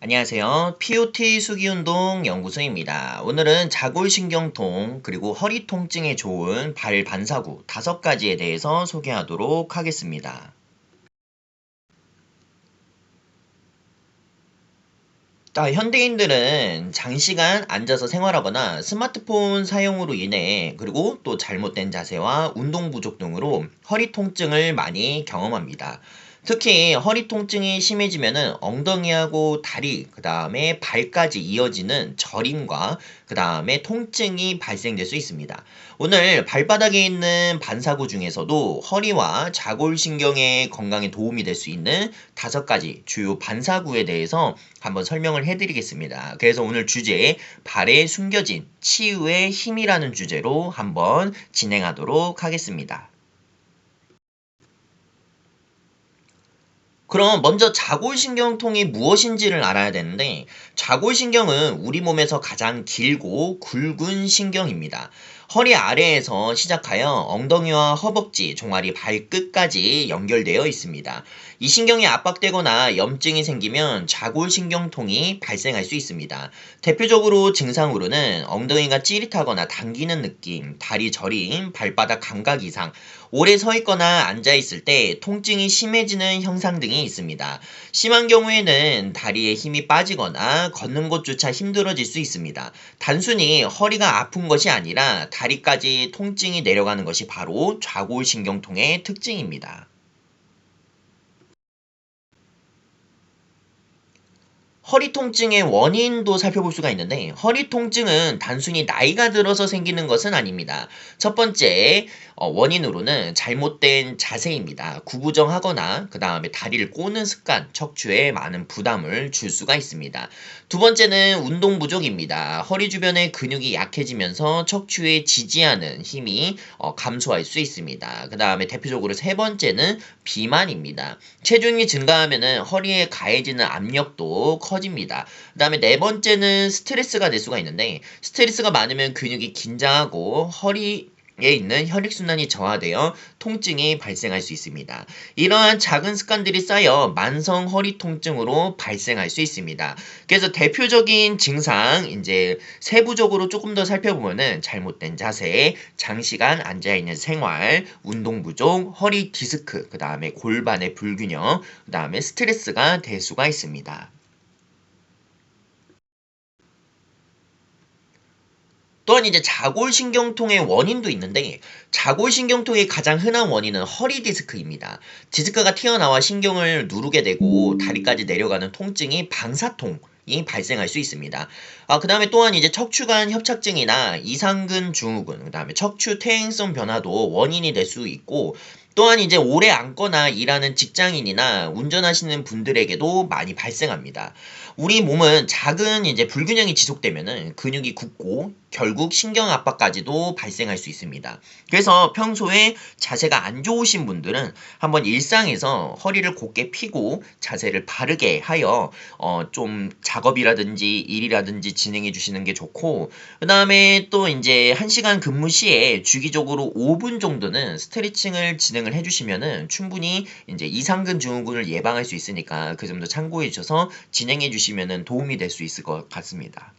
안녕하세요. POT 수기운동 연구소입니다. 오늘은 자골신경통 그리고 허리 통증에 좋은 발 반사구 5가지에 대해서 소개하도록 하겠습니다. 현대인들은 장시간 앉아서 생활하거나 스마트폰 사용으로 인해 그리고 또 잘못된 자세와 운동 부족 등으로 허리 통증을 많이 경험합니다. 특히 허리 통증이 심해지면은 엉덩이하고 다리, 그 다음에 발까지 이어지는 저림과 그 다음에 통증이 발생될 수 있습니다. 오늘 발바닥에 있는 반사구 중에서도 허리와 자골신경의 건강에 도움이 될 수 있는 5가지 주요 반사구에 대해서 한번 설명을 해드리겠습니다. 그래서 오늘 주제 발에 숨겨진 치유의 힘이라는 주제로 한번 진행하도록 하겠습니다. 그럼 먼저 자골신경통이 무엇인지를 알아야 되는데, 자골신경은 우리 몸에서 가장 길고 굵은 신경입니다. 허리 아래에서 시작하여 엉덩이와 허벅지, 종아리 발끝까지 연결되어 있습니다. 이 신경이 압박되거나 염증이 생기면 자골신경통이 발생할 수 있습니다. 대표적으로 증상으로는 엉덩이가 찌릿하거나 당기는 느낌, 다리 저림, 발바닥 감각 이상, 오래 서 있거나 앉아 있을 때 통증이 심해지는 현상 등이 있습니다. 심한 경우에는 다리에 힘이 빠지거나 걷는 것조차 힘들어질 수 있습니다. 단순히 허리가 아픈 것이 아니라 다리까지 통증이 내려가는 것이 바로 좌골신경통의 특징입니다. 허리 통증의 원인도 살펴볼 수가 있는데, 허리 통증은 단순히 나이가 들어서 생기는 것은 아닙니다. 첫 번째 원인으로는 잘못된 자세입니다. 구부정하거나 그 다음에 다리를 꼬는 습관, 척추에 많은 부담을 줄 수가 있습니다. 두 번째는 운동 부족입니다. 허리 주변의 근육이 약해지면서 척추에 지지하는 힘이 감소할 수 있습니다. 그 다음에 대표적으로 세 번째는 비만입니다. 체중이 증가하면은 허리에 가해지는 압력도 커집니다. 그 다음에 네 번째는 스트레스가 될 수가 있는데, 스트레스가 많으면 근육이 긴장하고 허리에 있는 혈액순환이 저하되어 통증이 발생할 수 있습니다. 이러한 작은 습관들이 쌓여 만성 허리 통증으로 발생할 수 있습니다. 그래서 대표적인 증상, 이제 세부적으로 조금 더 살펴보면은 잘못된 자세, 장시간 앉아있는 생활, 운동 부족, 허리 디스크, 그 다음에 골반의 불균형, 그 다음에 스트레스가 될 수가 있습니다. 또한 이제 자골신경통의 원인도 있는데, 자골신경통의 가장 흔한 원인은 허리 디스크입니다. 디스크가 튀어나와 신경을 누르게 되고 다리까지 내려가는 통증이 방사통이 발생할 수 있습니다. 그 다음에 또한 이제 척추관 협착증이나 이상근 증후군, 그 다음에 척추 퇴행성 변화도 원인이 될 수 있고, 또한 이제 오래 앉거나 일하는 직장인이나 운전하시는 분들에게도 많이 발생합니다. 우리 몸은 작은 이제 불균형이 지속되면은 근육이 굳고 결국 신경 압박까지도 발생할 수 있습니다. 그래서 평소에 자세가 안 좋으신 분들은 한번 일상에서 허리를 곧게 펴고 자세를 바르게 하여 좀 작업이라든지 일이라든지 진행해 주시는 게 좋고, 그 다음에 또 이제 1시간 근무 시에 주기적으로 5분 정도는 스트레칭을 진행을 해주시면은 충분히 이제 이상근 증후군을 예방할 수 있으니까 그 점도 참고해 주셔서 진행해 주시면은 도움이 될 수 있을 것 같습니다.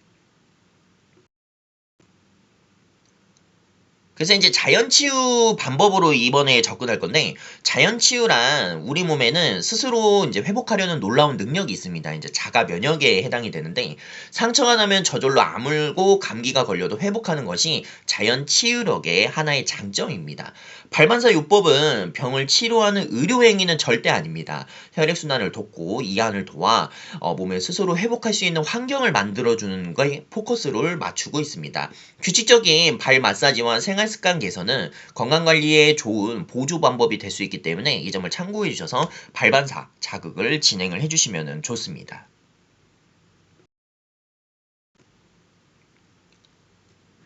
그래서 이제 자연치유 방법으로 이번에 접근할 건데, 자연치유란 우리 몸에는 스스로 이제 회복하려는 놀라운 능력이 있습니다. 이제 자가 면역에 해당이 되는데, 상처가 나면 저절로 아물고 감기가 걸려도 회복하는 것이 자연치유력의 하나의 장점입니다. 발반사 요법은 병을 치료하는 의료행위는 절대 아닙니다. 혈액순환을 돕고 이완을 도와 몸을 스스로 회복할 수 있는 환경을 만들어주는 거에 포커스를 맞추고 있습니다. 규칙적인 발 마사지와 생활 습관 개선은 건강관리에 좋은 보조 방법이 될 수 있기 때문에 이 점을 참고해 주셔서 발반사 자극을 진행을 해주시면 좋습니다.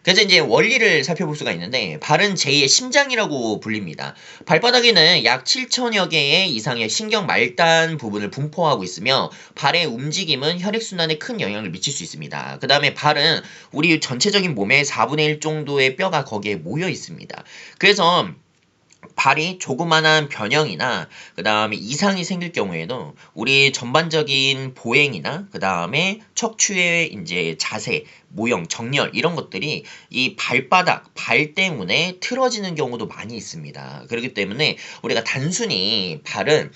그래서 이제 원리를 살펴볼 수가 있는데, 발은 제2의 심장이라고 불립니다. 발바닥에는 약 7천여 개의 이상의 신경 말단 부분을 분포하고 있으며, 발의 움직임은 혈액순환에 큰 영향을 미칠 수 있습니다. 그 다음에 발은 우리 전체적인 몸의 4분의 1 정도의 뼈가 거기에 모여 있습니다. 그래서 발이 조그만한 변형이나 그다음에 이상이 생길 경우에는 우리 전반적인 보행이나 그다음에 척추의 이제 자세, 모형, 정렬 이런 것들이 이 발바닥, 발 때문에 틀어지는 경우도 많이 있습니다. 그렇기 때문에 우리가 단순히 발은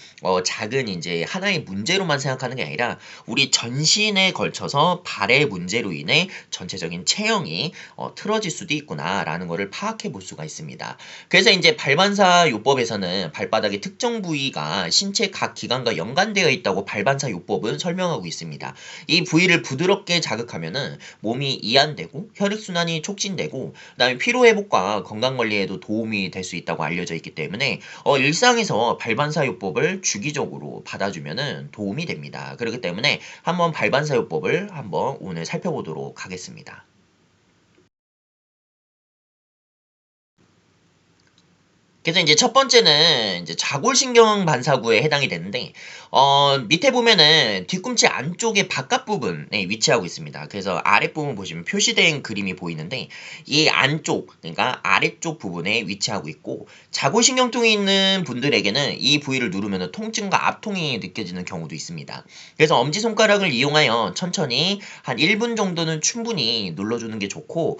작은 이제 하나의 문제로만 생각하는 게 아니라 우리 전신에 걸쳐서 발의 문제로 인해 전체적인 체형이 틀어질 수도 있구나라는 것을 파악해 볼 수가 있습니다. 그래서 이제 발반사 요법에서는 발바닥의 특정 부위가 신체 각 기관과 연관되어 있다고 발반사 요법은 설명하고 있습니다. 이 부위를 부드럽게 자극하면은 몸이 이완되고 혈액순환이 촉진되고 그다음에 피로회복과 건강관리에도 도움이 될 수 있다고 알려져 있기 때문에 일상에서 발반사 요법을 주기적으로 받아주면은 도움이 됩니다. 그렇기 때문에 한번 발반사 요법을 한번 오늘 살펴보도록 하겠습니다. 그래서 이제 첫 번째는 이제 자골신경 반사구에 해당이 되는데, 밑에 보면은 뒤꿈치 안쪽의 바깥 부분에 위치하고 있습니다. 그래서 아랫부분 보시면 표시된 그림이 보이는데, 이 안쪽, 그러니까 아래쪽 부분에 위치하고 있고, 자골신경통이 있는 분들에게는 이 부위를 누르면 통증과 압통이 느껴지는 경우도 있습니다. 그래서 엄지손가락을 이용하여 천천히 한 1분 정도는 충분히 눌러주는 게 좋고,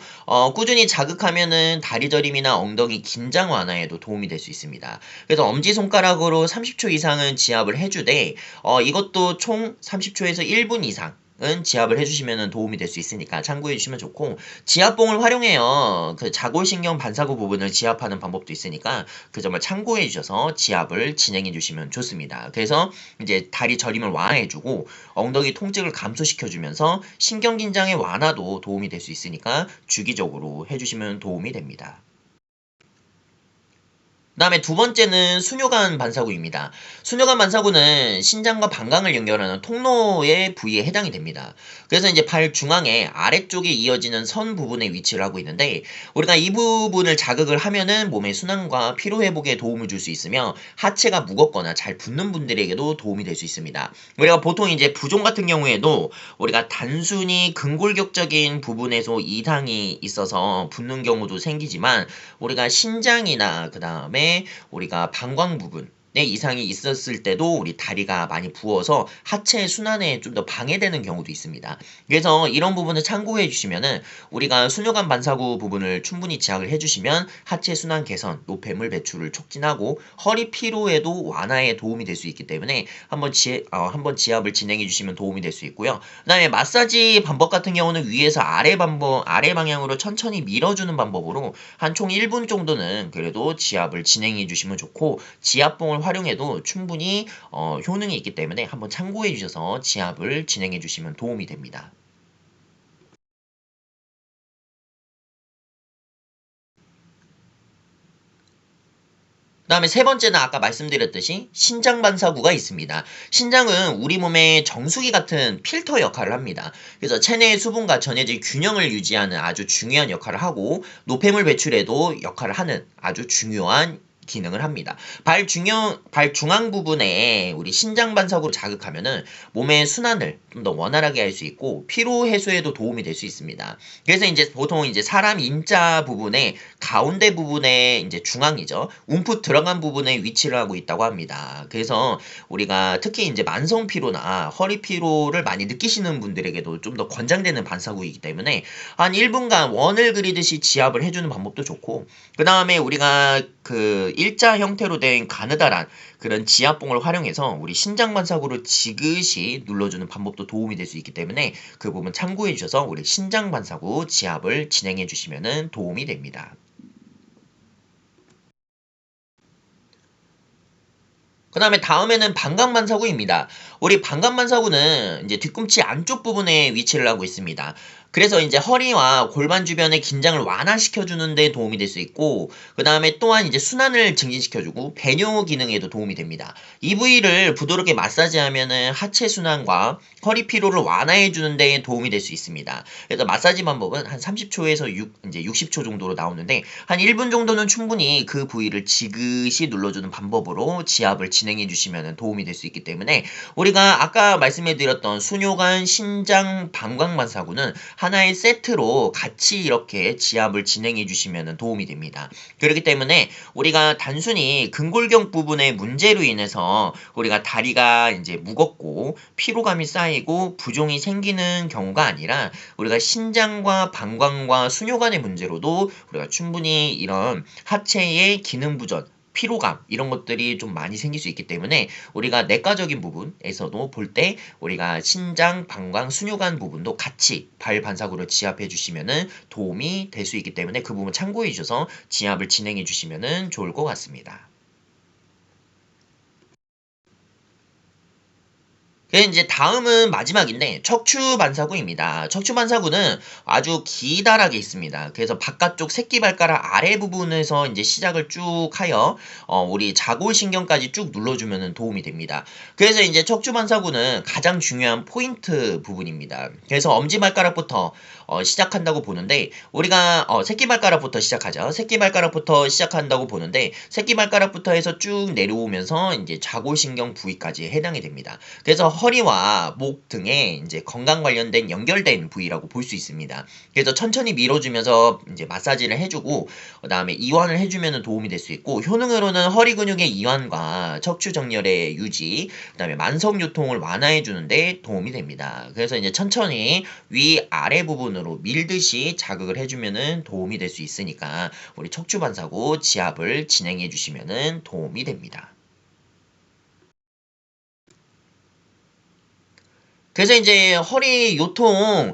꾸준히 자극하면은 다리 저림이나 엉덩이 긴장 완화에도 도움이 될 수 있습니다. 그래서 엄지손가락으로 30초 이상은 지압을 해주되, 이것도 총 30초에서 1분 이상 은 지압을 해주시면 도움이 될 수 있으니까 참고해 주시면 좋고, 지압봉을 활용해요. 그 자골신경 반사구 부분을 지압하는 방법도 있으니까 그 점을 참고해 주셔서 지압을 진행해 주시면 좋습니다. 그래서 이제 다리 저림을 완화해 주고 엉덩이 통증을 감소시켜 주면서 신경 긴장의 완화도 도움이 될 수 있으니까 주기적으로 해주시면 도움이 됩니다. 그다음에 두 번째는 수뇨관 반사구입니다. 수뇨관 반사구는 신장과 방광을 연결하는 통로의 부위에 해당이 됩니다. 그래서 이제 발 중앙에 아래쪽에 이어지는 선 부분에 위치를 하고 있는데, 우리가 이 부분을 자극을 하면은 몸의 순환과 피로 회복에 도움을 줄 수 있으며 하체가 무겁거나 잘 붓는 분들에게도 도움이 될 수 있습니다. 우리가 보통 이제 부종 같은 경우에도 우리가 단순히 근골격적인 부분에서 이상이 있어서 붓는 경우도 생기지만, 우리가 신장이나 그 다음에 우리가 방광 부분에 이상이 있었을 때도 우리 다리가 많이 부어서 하체 순환에 좀 더 방해되는 경우도 있습니다. 그래서 이런 부분을 참고해 주시면은 우리가 수뇨관 반사구 부분을 충분히 지압을 해주시면 하체 순환 개선, 노폐물 배출을 촉진하고 허리 피로에도 완화에 도움이 될 수 있기 때문에 한번 지압을 진행해 주시면 도움이 될 수 있고요. 그다음에 마사지 방법 같은 경우는 위에서 아래 방향으로 천천히 밀어주는 방법으로 한 총 1분 정도는 그래도 지압을 진행해 주시면 좋고, 지압봉을 활용해도 충분히 효능이 있기 때문에 한번 참고해 주셔서 지압을 진행해 주시면 도움이 됩니다. 그다음에 세 번째는 아까 말씀드렸듯이 신장 반사구가 있습니다. 신장은 우리 몸의 정수기 같은 필터 역할을 합니다. 그래서 체내의 수분과 전해질 균형을 유지하는 아주 중요한 역할을 하고, 노폐물 배출에도 역할을 하는 아주 중요한 기능을 합니다. 발 중앙 부분에 우리 신장 반사구를 자극하면은 몸의 순환을 좀 더 원활하게 할 수 있고 피로 해소에도 도움이 될 수 있습니다. 그래서 이제 보통 이제 사람 인자 부분에 가운데 부분에 이제 중앙이죠. 움푹 들어간 부분에 위치를 하고 있다고 합니다. 그래서 우리가 특히 이제 만성 피로나 허리 피로를 많이 느끼시는 분들에게도 좀 더 권장되는 반사구이기 때문에 한 1분간 원을 그리듯이 지압을 해주는 방법도 좋고, 그 다음에 우리가 그 일자 형태로 된 가느다란 그런 지압봉을 활용해서 우리 신장 반사구를 지그시 눌러주는 방법도 도움이 될 수 있기 때문에 그 부분 참고해 주셔서 우리 신장 반사구 지압을 진행해 주시면 도움이 됩니다. 그 다음에 다음에는 방광반사구입니다. 우리 방광반사구는 이제 뒤꿈치 안쪽 부분에 위치를 하고 있습니다. 그래서 이제 허리와 골반 주변의 긴장을 완화시켜주는 데 도움이 될 수 있고, 그 다음에 또한 이제 순환을 증진시켜주고 배뇨 기능에도 도움이 됩니다. 이 부위를 부드럽게 마사지하면은 하체 순환과 허리 피로를 완화해주는 데 도움이 될 수 있습니다. 그래서 마사지 방법은 한 30초에서 이제 60초 정도로 나오는데, 한 1분 정도는 충분히 그 부위를 지그시 눌러주는 방법으로 지압을 진행해 주시면 도움이 될 수 있기 때문에, 우리가 아까 말씀해 드렸던 수뇨관, 신장, 방광반사구는 하나의 세트로 같이 이렇게 지압을 진행해 주시면 도움이 됩니다. 그렇기 때문에 우리가 단순히 근골격 부분의 문제로 인해서 우리가 다리가 이제 무겁고 피로감이 쌓이고 부종이 생기는 경우가 아니라 우리가 신장과 방광과 수뇨관의 문제로도 우리가 충분히 이런 하체의 기능 부전, 피로감 이런 것들이 좀 많이 생길 수 있기 때문에 우리가 내과적인 부분에서도 볼 때 우리가 신장, 방광, 수뇨관 부분도 같이 발 반사구를 지압해 주시면은 도움이 될 수 있기 때문에 그 부분 참고해 주셔서 지압을 진행해 주시면은 좋을 것 같습니다. 이제 다음은 마지막인데 척추반사구입니다. 척추반사구는 아주 기다랗게 있습니다. 그래서 바깥쪽 새끼발가락 아래 부분에서 이제 시작을 쭉 하여 우리 자골신경까지 쭉 눌러주면 도움이 됩니다. 그래서 이제 척추반사구는 가장 중요한 포인트 부분입니다. 그래서 엄지발가락부터 시작한다고 보는데 우리가 새끼발가락부터 시작하죠. 새끼발가락부터 시작한다고 보는데 새끼발가락부터 해서 쭉 내려오면서 이제 자골신경 부위까지 해당이 됩니다. 그래서 허리와 목 등에 이제 건강 관련된 연결된 부위라고 볼 수 있습니다. 그래서 천천히 밀어주면서 이제 마사지를 해주고 그다음에 이완을 해주면 도움이 될 수 있고 효능으로는 허리 근육의 이완과 척추 정렬의 유지, 그다음에 만성 요통을 완화해 주는데 도움이 됩니다. 그래서 이제 천천히 위 아래 부분으로 밀듯이 자극을 해주면 도움이 될 수 있으니까 우리 척추 반사구 지압을 진행해 주시면 도움이 됩니다. 그래서 이제 허리 요통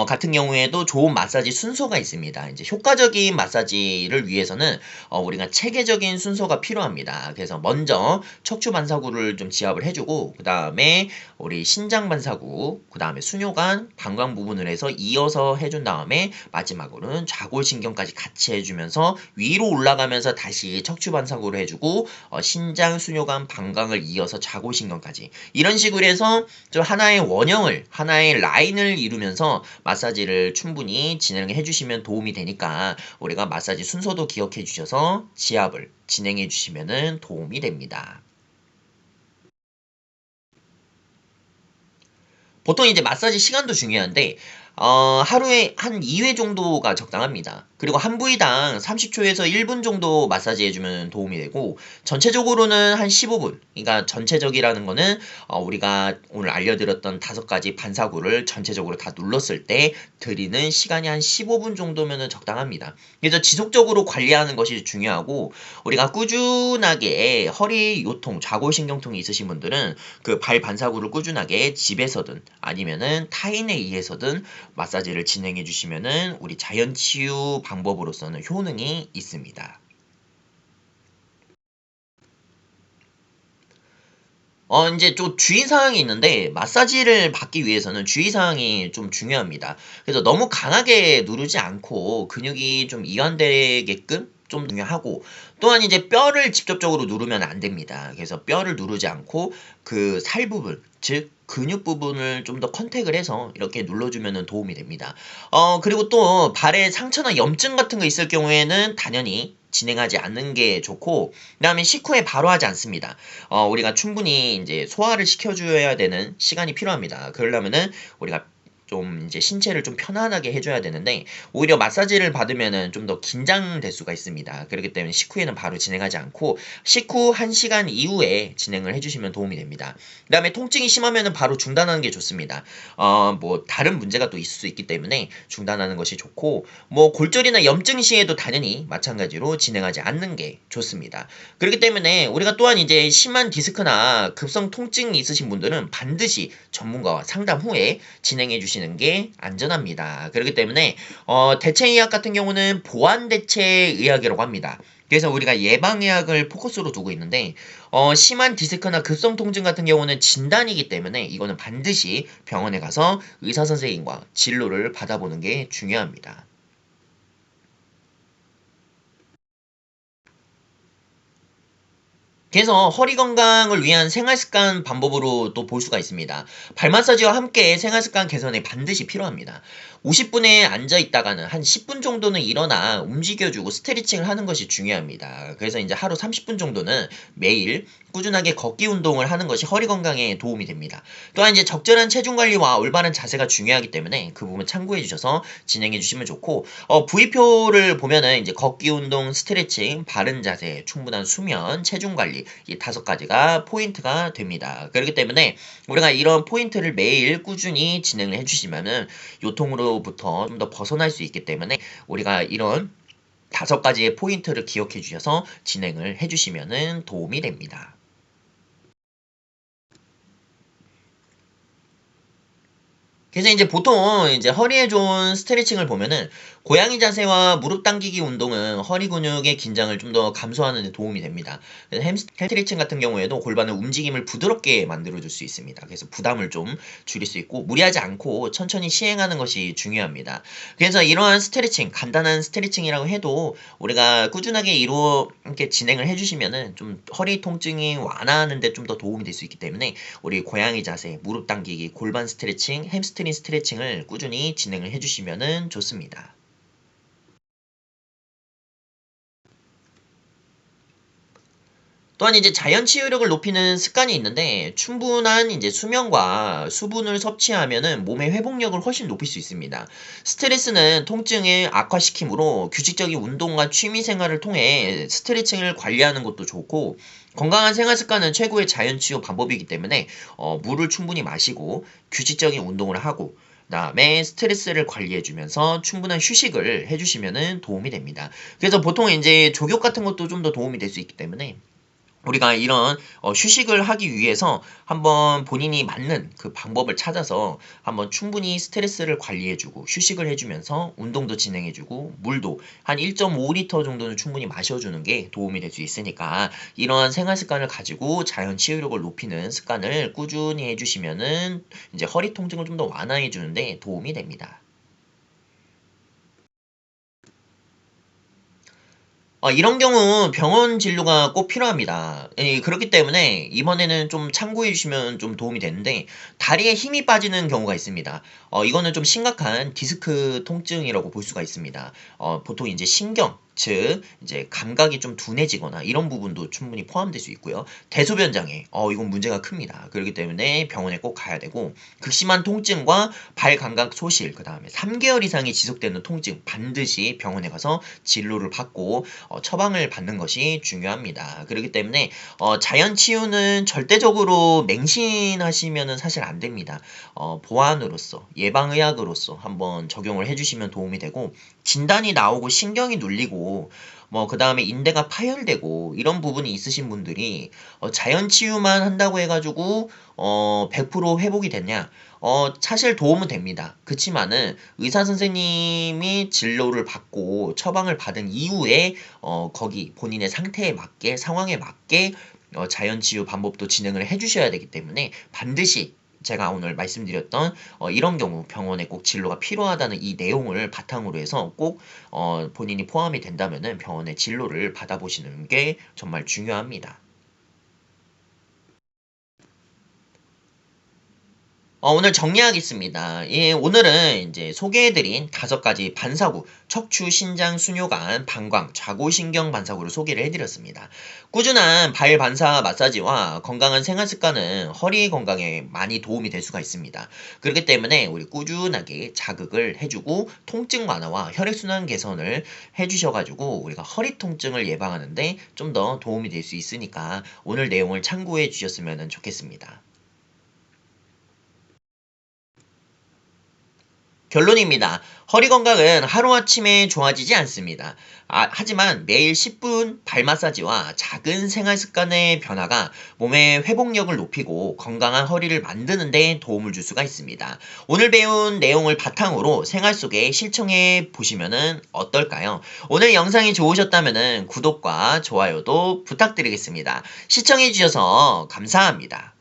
같은 경우에도 좋은 마사지 순서가 있습니다. 이제 효과적인 마사지를 위해서는 우리가 체계적인 순서가 필요합니다. 그래서 먼저 척추 반사구를 좀 지압을 해주고 그 다음에 우리 신장 반사구, 그 다음에 수뇨관, 방광 부분을 해서 이어서 해준 다음에 마지막으로는 좌골신경까지 같이 해주면서 위로 올라가면서 다시 척추 반사구를 해주고 신장, 수뇨관, 방광을 이어서 좌골신경까지 이런 식으로 해서 좀 하나의 원형을 하나의 라인을 이루면서 마사지를 충분히 진행해 주시면 도움이 되니까 우리가 마사지 순서도 기억해 주셔서 지압을 진행해 주시면 도움이 됩니다. 보통 이제 마사지 시간도 중요한데 하루에 한 2회 정도가 적당합니다. 그리고 한 부위당 30초에서 1분 정도 마사지 해주면 도움이 되고 전체적으로는 한 15분. 그러니까 전체적이라는 거는 우리가 오늘 알려드렸던 5가지 반사구를 전체적으로 다 눌렀을 때 드리는 시간이 한 15분 정도면 적당합니다. 그래서 지속적으로 관리하는 것이 중요하고 우리가 꾸준하게 허리 요통, 좌골신경통이 있으신 분들은 그 발 반사구를 꾸준하게 집에서든 아니면은 타인에 의해서든 마사지를 진행해 주시면은 우리 자연치유 방법으로서는 효능이 있습니다. 이제 좀 주의사항이 있는데, 마사지를 받기 위해서는 주의사항이 좀 중요합니다. 그래서 너무 강하게 누르지 않고 근육이 좀 이완되게끔 좀 중요하고, 또한 이제 뼈를 직접적으로 누르면 안 됩니다. 그래서 뼈를 누르지 않고 그 살 부분, 즉, 근육 부분을 좀 더 컨택을 해서 이렇게 눌러주면 도움이 됩니다. 그리고 또 발에 상처나 염증 같은 거 있을 경우에는 당연히 진행하지 않는 게 좋고, 그 다음에 식후에 바로 하지 않습니다. 우리가 충분히 이제 소화를 시켜줘야 되는 시간이 필요합니다. 그러려면은 우리가 좀 이제 신체를 좀 편안하게 해줘야 되는데 오히려 마사지를 받으면은 좀 더 긴장될 수가 있습니다. 그렇기 때문에 식후에는 바로 진행하지 않고 식후 1시간 이후에 진행을 해주시면 도움이 됩니다. 그 다음에 통증이 심하면은 바로 중단하는 게 좋습니다. 뭐 다른 문제가 또 있을 수 있기 때문에 중단하는 것이 좋고 뭐 골절이나 염증 시에도 당연히 마찬가지로 진행하지 않는 게 좋습니다. 그렇기 때문에 우리가 또한 이제 심한 디스크나 급성 통증이 있으신 분들은 반드시 전문가와 상담 후에 진행해 주시는 게 안전합니다. 그렇기 때문에 대체의학 같은 경우는 보완대체의학이라고 합니다. 그래서 우리가 예방의학을 포커스로 두고 있는데 심한 디스크나 급성 통증 같은 경우는 진단이기 때문에 이거는 반드시 병원에 가서 의사 선생님과 진료를 받아보는 게 중요합니다. 그래서 허리 건강을 위한 생활 습관 방법으로 또 볼 수가 있습니다. 발 마사지와 함께 생활 습관 개선에 반드시 필요합니다. 50분에 앉아 있다가는 한 10분 정도는 일어나 움직여주고 스트레칭을 하는 것이 중요합니다. 그래서 이제 하루 30분 정도는 매일 꾸준하게 걷기 운동을 하는 것이 허리 건강에 도움이 됩니다. 또한 이제 적절한 체중 관리와 올바른 자세가 중요하기 때문에 그 부분 참고해 주셔서 진행해 주시면 좋고, V표를 보면은 이제 걷기 운동, 스트레칭, 바른 자세, 충분한 수면, 체중 관리, 이 5가지가 포인트가 됩니다. 그렇기 때문에 우리가 이런 포인트를 매일 꾸준히 진행을 해주시면은 요통으로부터 좀 더 벗어날 수 있기 때문에 우리가 이런 5가지의 포인트를 기억해 주셔서 진행을 해주시면은 도움이 됩니다. 그래서 이제 보통 이제 허리에 좋은 스트레칭을 보면은 고양이 자세와 무릎 당기기 운동은 허리 근육의 긴장을 좀 더 감소하는 데 도움이 됩니다. 그래서 햄스트레칭 같은 경우에도 골반의 움직임을 부드럽게 만들어줄 수 있습니다. 그래서 부담을 좀 줄일 수 있고 무리하지 않고 천천히 시행하는 것이 중요합니다. 그래서 이러한 스트레칭, 간단한 스트레칭이라고 해도 우리가 꾸준하게 이렇게 진행을 해주시면은 좀 허리 통증이 완화하는 데 좀 더 도움이 될 수 있기 때문에 우리 고양이 자세, 무릎 당기기, 골반 스트레칭, 햄스트링 스트레칭을 꾸준히 진행을 해주시면 좋습니다. 또한 이제 자연 치유력을 높이는 습관이 있는데 충분한 이제 수면과 수분을 섭취하면은 몸의 회복력을 훨씬 높일 수 있습니다. 스트레스는 통증을 악화시키므로 규칙적인 운동과 취미 생활을 통해 스트레칭을 관리하는 것도 좋고, 건강한 생활 습관은 최고의 자연 치유 방법이기 때문에 물을 충분히 마시고 규칙적인 운동을 하고 그다음에 스트레스를 관리해 주면서 충분한 휴식을 해 주시면은 도움이 됩니다. 그래서 보통 이제 족욕 같은 것도 좀 더 도움이 될 수 있기 때문에 우리가 이런 휴식을 하기 위해서 한번 본인이 맞는 그 방법을 찾아서 한번 충분히 스트레스를 관리해 주고 휴식을 해 주면서 운동도 진행해 주고 물도 한 1.5리터 정도는 충분히 마셔 주는 게 도움이 될 수 있으니까 이러한 생활 습관을 가지고 자연 치유력을 높이는 습관을 꾸준히 해 주시면은 이제 허리 통증을 좀 더 완화해 주는데 도움이 됩니다. 이런 경우 병원 진료가 꼭 필요합니다. 그렇기 때문에 이번에는 좀 참고해 주시면 좀 도움이 되는데, 다리에 힘이 빠지는 경우가 있습니다. 이거는 좀 심각한 디스크 통증이라고 볼 수가 있습니다. 보통 이제 신경, 즉 이제 감각이 좀 둔해지거나 이런 부분도 충분히 포함될 수 있고요. 대소변 장애, 이건 문제가 큽니다. 그렇기 때문에 병원에 꼭 가야 되고, 극심한 통증과 발 감각 소실, 그다음에 3개월 이상이 지속되는 통증 반드시 병원에 가서 진료를 받고 처방을 받는 것이 중요합니다. 그렇기 때문에 자연 치유는 절대적으로 맹신하시면은 사실 안 됩니다. 보완으로서, 예방의학으로서 한번 적용을 해주시면 도움이 되고, 진단이 나오고 신경이 눌리고 뭐 그다음에 인대가 파열되고 이런 부분이 있으신 분들이 자연 치유만 한다고 해가지고 100% 회복이 됐냐? 사실 도움은 됩니다. 그치만은 의사 선생님이 진료를 받고 처방을 받은 이후에 거기 본인의 상태에 맞게 상황에 맞게 자연 치유 방법도 진행을 해주셔야 되기 때문에 반드시 제가 오늘 말씀드렸던 이런 경우 병원에 꼭 진료가 필요하다는 이 내용을 바탕으로 해서 꼭 본인이 포함이 된다면은 병원의 진료를 받아보시는 게 정말 중요합니다. 오늘 정리하겠습니다. 예, 오늘은 이제 소개해드린 5가지 반사구, 척추, 신장, 수뇨관, 방광, 좌고신경 반사구를 소개를 해드렸습니다. 꾸준한 발 반사 마사지와 건강한 생활 습관은 허리 건강에 많이 도움이 될 수가 있습니다. 그렇기 때문에 우리 꾸준하게 자극을 해주고 통증 완화와 혈액순환 개선을 해주셔가지고 우리가 허리 통증을 예방하는데 좀 더 도움이 될 수 있으니까 오늘 내용을 참고해 주셨으면 좋겠습니다. 결론입니다. 허리 건강은 하루아침에 좋아지지 않습니다. 하지만 매일 10분 발 마사지와 작은 생활 습관의 변화가 몸의 회복력을 높이고 건강한 허리를 만드는 데 도움을 줄 수가 있습니다. 오늘 배운 내용을 바탕으로 생활 속에 실천해 보시면 어떨까요? 오늘 영상이 좋으셨다면 구독과 좋아요도 부탁드리겠습니다. 시청해 주셔서 감사합니다.